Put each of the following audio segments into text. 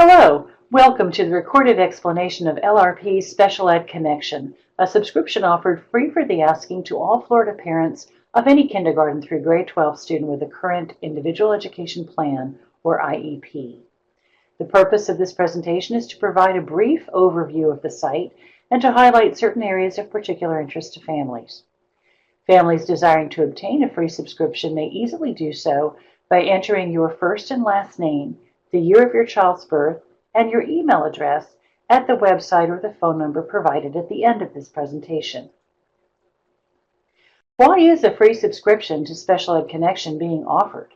Hello, welcome to the recorded explanation of LRP Special Ed Connection, a subscription offered free for the asking to all Florida parents of any kindergarten through grade 12 student with a current Individual Education Plan, or IEP. The purpose of this presentation is to provide a brief overview of the site and to highlight certain areas of particular interest to families. Families desiring to obtain a free subscription may easily do so by entering your first and last name, the year of your child's birth, and your email address at the website or the phone number provided at the end of this presentation. Why is a free subscription to Special Ed Connection being offered?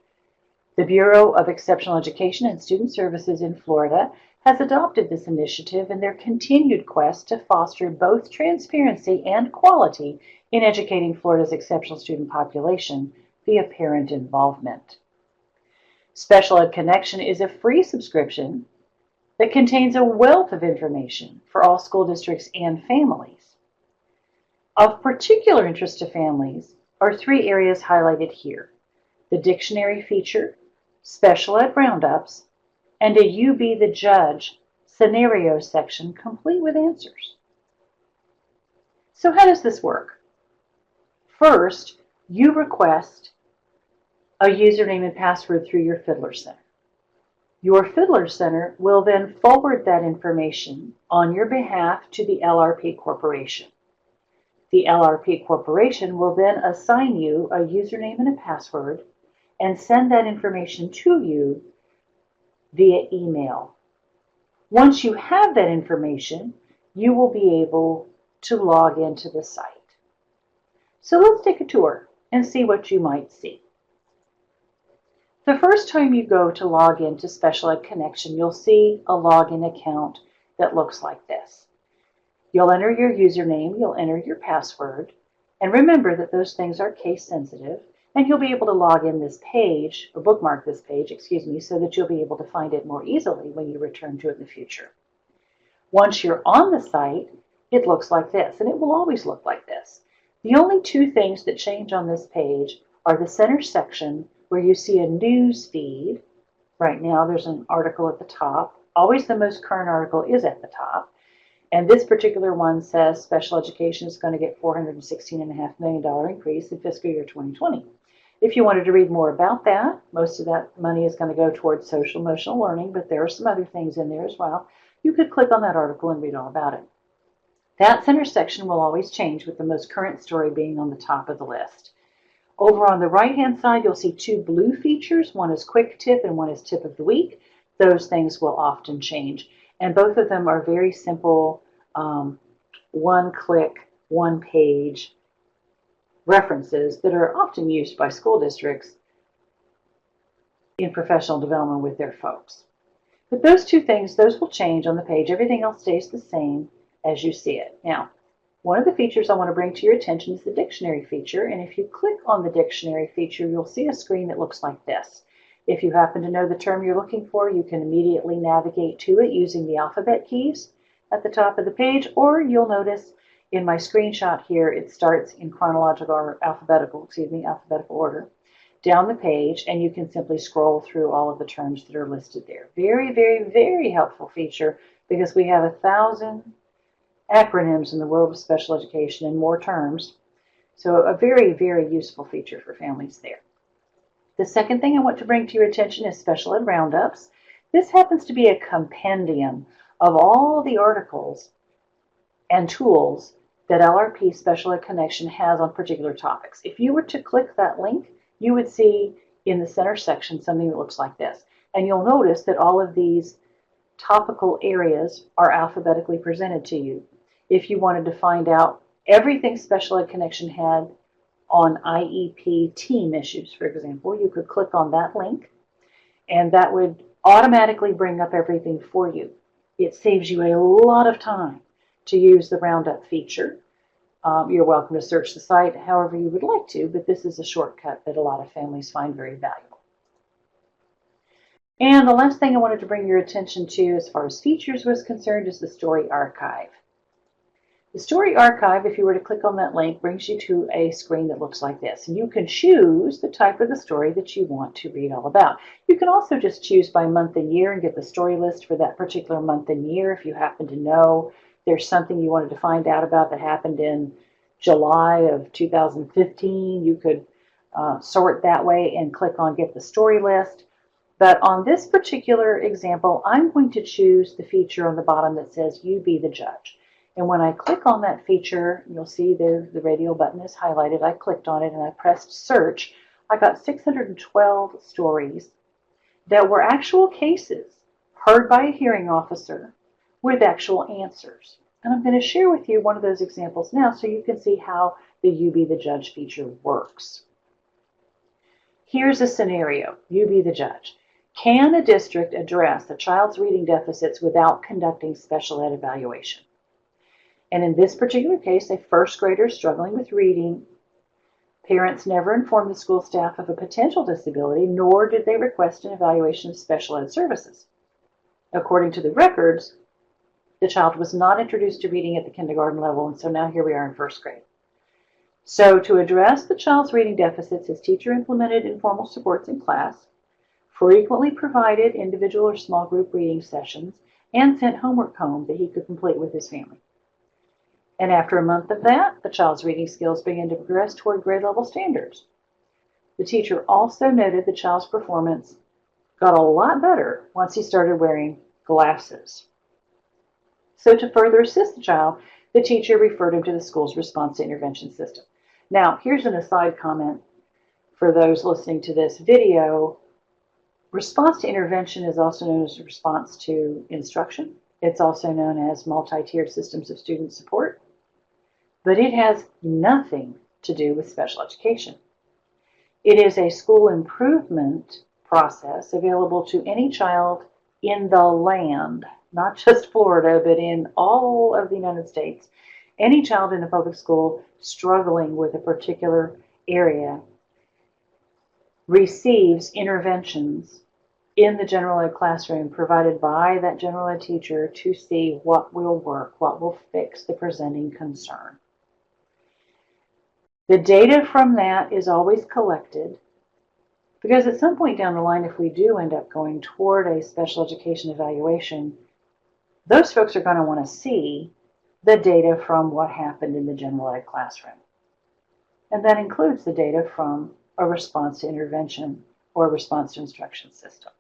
The Bureau of Exceptional Education and Student Services in Florida has adopted this initiative in their continued quest to foster both transparency and quality in educating Florida's exceptional student population via parent involvement. Special Ed Connection is a free subscription that contains a wealth of information for all school districts and families. Of particular interest to families are three areas highlighted here: the dictionary feature, special ed roundups, and a You Be the Judge scenario section complete with answers. So how does this work? First, you request a username and password through your Fiddler Center. Your Fiddler Center will then forward that information on your behalf to the LRP Corporation. The LRP Corporation will then assign you a username and a password and send that information to you via email. Once you have that information, you will be able to log into the site. So let's take a tour and see what you might see. The first time you go to log into Special Ed Connection, you'll see a login account that looks like this. You'll enter your username, you'll enter your password, and remember that those things are case sensitive, and you'll be able to log in this page, or bookmark this page, so that you'll be able to find it more easily when you return to it in the future. Once you're on the site, it looks like this, and it will always look like this. The only two things that change on this page are the center section where you see a news feed. Right now there's an article at the top. Always the most current article is at the top. And this particular one says special education is going to get $416.5 million increase in fiscal year 2020. If you wanted to read more about that, most of that money is going to go towards social emotional learning, but there are some other things in there as well. You could click on that article and read all about it. That center section will always change, with the most current story being on the top of the list. Over on the right-hand side, you'll see two blue features. One is Quick Tip and one is Tip of the Week. Those things will often change. And both of them are very simple, one-click, one-page references that are often used by school districts in professional development with their folks. But those two things, those will change on the page. Everything else stays the same as you see it. Now, one of the features I want to bring to your attention is the dictionary feature, and if you click on the dictionary feature, you'll see a screen that looks like this. If you happen to know the term you're looking for, you can immediately navigate to it using the alphabet keys at the top of the page, or you'll notice in my screenshot here, it starts in chronological or alphabetical order down the page, and you can simply scroll through all of the terms that are listed there. Very, very, very helpful feature, because we have 1,000 acronyms in the world of special education and more terms. So a very, very useful feature for families there. The second thing I want to bring to your attention is Special Ed Roundups. This happens to be a compendium of all the articles and tools that LRP Special Ed Connection has on particular topics. If you were to click that link, you would see in the center section something that looks like this. And you'll notice that all of these topical areas are alphabetically presented to you. If you wanted to find out everything Special Ed Connection had on IEP team issues, for example, you could click on that link, and that would automatically bring up everything for you. It saves you a lot of time to use the Roundup feature. You're welcome to search the site however you would like to, but this is a shortcut that a lot of families find very valuable. And the last thing I wanted to bring your attention to as far as features was concerned is the story archive. The The story archive, if you were to click on that link, brings you to a screen that looks like this. And you can choose the type of the story that you want to read all about. You can also just choose by month and year and get the story list for that particular month and year. If you happen to know there's something you wanted to find out about that happened in July of 2015, you could sort that way and click on Get the Story List. But on this particular example, I'm going to choose the feature on the bottom that says You Be the Judge. And when I click on that feature, you'll see the radio button is highlighted. I clicked on it and I pressed search. I got 612 stories that were actual cases heard by a hearing officer with actual answers. And I'm going to share with you one of those examples now so you can see how the You Be the Judge feature works. Here's a scenario. You be the judge. Can a district address a child's reading deficits without conducting special ed evaluation? And in this particular case, a first grader struggling with reading, parents never informed the school staff of a potential disability, nor did they request an evaluation of special ed services. According to the records, the child was not introduced to reading at the kindergarten level, and so now here we are in first grade. So to address the child's reading deficits, his teacher implemented informal supports in class, frequently provided individual or small group reading sessions, and sent homework home that he could complete with his family. And after a month of that, the child's reading skills began to progress toward grade level standards. The teacher also noted the child's performance got a lot better once he started wearing glasses. So to further assist the child, the teacher referred him to the school's response to intervention system. Now, here's an aside comment for those listening to this video. Response to intervention is also known as response to instruction. It's also known as multi-tiered systems of student support. But it has nothing to do with special education. It is a school improvement process available to any child in the land, not just Florida, but in all of the United States. Any child in a public school struggling with a particular area receives interventions in the general ed classroom provided by that general ed teacher to see what will work, what will fix the presenting concern. The data from that is always collected because at some point down the line, if we do end up going toward a special education evaluation, those folks are going to want to see the data from what happened in the general ed classroom. And that includes the data from a response to intervention or response to instruction system.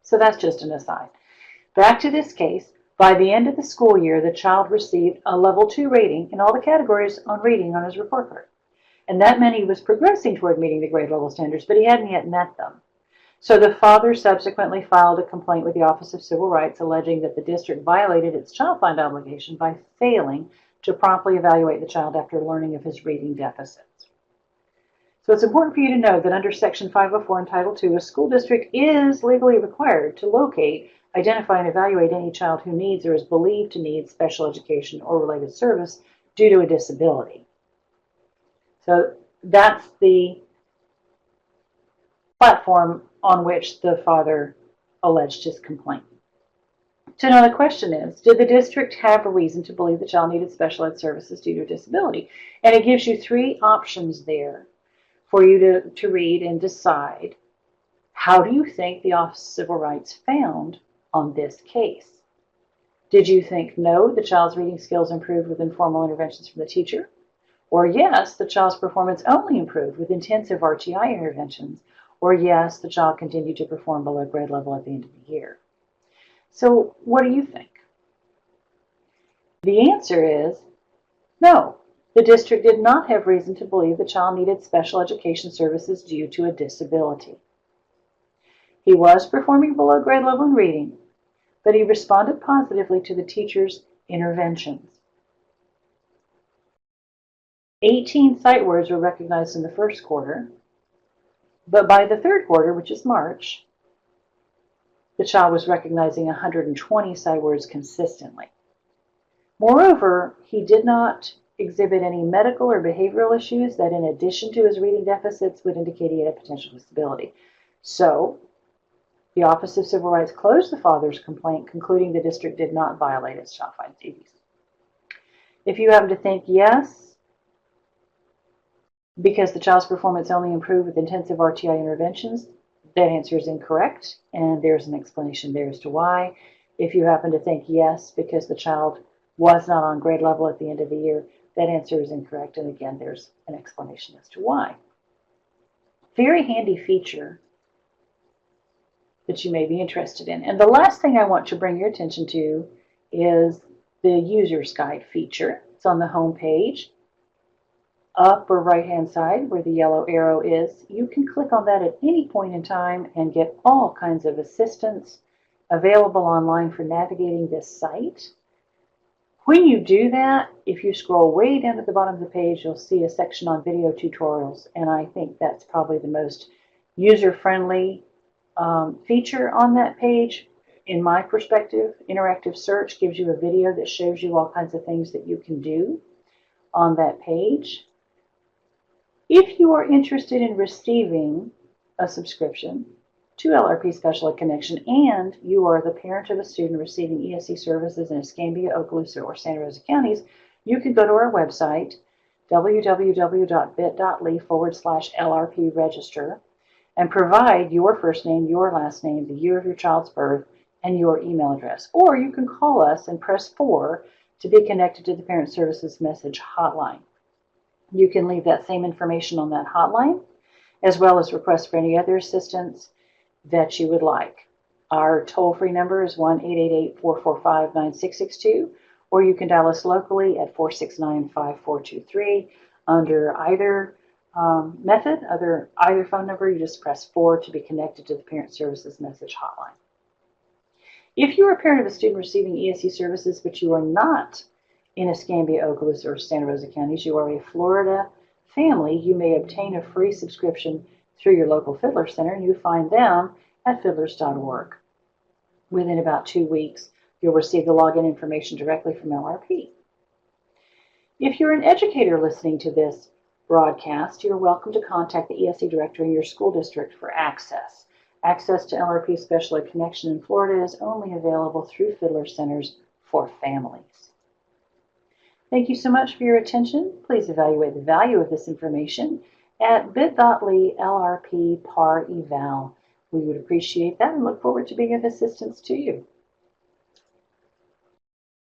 So that's just an aside. Back to this case, by the end of the school year, the child received a level 2 rating in all the categories on reading on his report card. And that meant he was progressing toward meeting the grade level standards, but he hadn't yet met them. So the father subsequently filed a complaint with the Office of Civil Rights alleging that the district violated its child find obligation by failing to promptly evaluate the child after learning of his reading deficits. So it's important for you to know that under Section 504 and Title II, a school district is legally required to locate, identify, and evaluate any child who needs or is believed to need special education or related service due to a disability. So that's the platform on which the father alleged his complaint. So now the question is, did the district have a reason to believe the child needed special ed services due to a disability? And it gives you 3 options there for you to read and decide, how do you think the Office of Civil Rights found on this case? Did you think, no, the child's reading skills improved with informal interventions from the teacher? Or yes, the child's performance only improved with intensive RTI interventions? Or yes, the child continued to perform below grade level at the end of the year? So what do you think? The answer is no. The district did not have reason to believe the child needed special education services due to a disability. He was performing below grade level in reading, but he responded positively to the teacher's interventions. 18 sight words were recognized in the first quarter, but by the third quarter, which is March, the child was recognizing 120 sight words consistently. Moreover, he did not exhibit any medical or behavioral issues that, in addition to his reading deficits, would indicate he had a potential disability. So, the Office of Civil Rights closed the father's complaint, concluding the district did not violate its child find duties. If you happen to think yes, because the child's performance only improved with intensive RTI interventions, that answer is incorrect, and there's an explanation there as to why. If you happen to think yes, because the child was not on grade level at the end of the year, that answer is incorrect, and again, there's an explanation as to why. Very handy feature that you may be interested in. And the last thing I want to bring your attention to is the user's guide feature. It's on the home page, upper right-hand side where the yellow arrow is. You can click on that at any point in time and get all kinds of assistance available online for navigating this site. When you do that, if you scroll way down at the bottom of the page, you'll see a section on video tutorials, and I think that's probably the most user-friendly feature on that page. In my perspective, interactive search gives you a video that shows you all kinds of things that you can do on that page. If you are interested in receiving a subscription to LRP Special Ed Connection and you are the parent of a student receiving ESE services in Escambia, Okaloosa, or Santa Rosa counties, you can go to our website, www.bit.ly/LRP register, and provide your first name, your last name, the year of your child's birth, and your email address. Or you can call us and press 4 to be connected to the Parent Services Message hotline. You can leave that same information on that hotline, as well as request for any other assistance that you would like. Our toll-free number is 1-888-445-9662, or you can dial us locally at 469-5423. Under either method, either phone number, you just press 4 to be connected to the Parent Services Message hotline. If you are a parent of a student receiving ESE services, but you are not in Escambia, Okaloosa, or Santa Rosa counties, you are a Florida family, you may obtain a free subscription through your local Fiddler Center, and you find them at fiddlers.org. Within about 2 weeks, you'll receive the login information directly from LRP. If you're an educator listening to this broadcast, you're welcome to contact the ESE director in your school district for access. Access to LRP Special Ed Connection in Florida is only available through Fiddler Centers for families. Thank you so much for your attention. Please evaluate the value of this information at bit.ly/LRP PAR eval. We would appreciate that and look forward to being of assistance to you.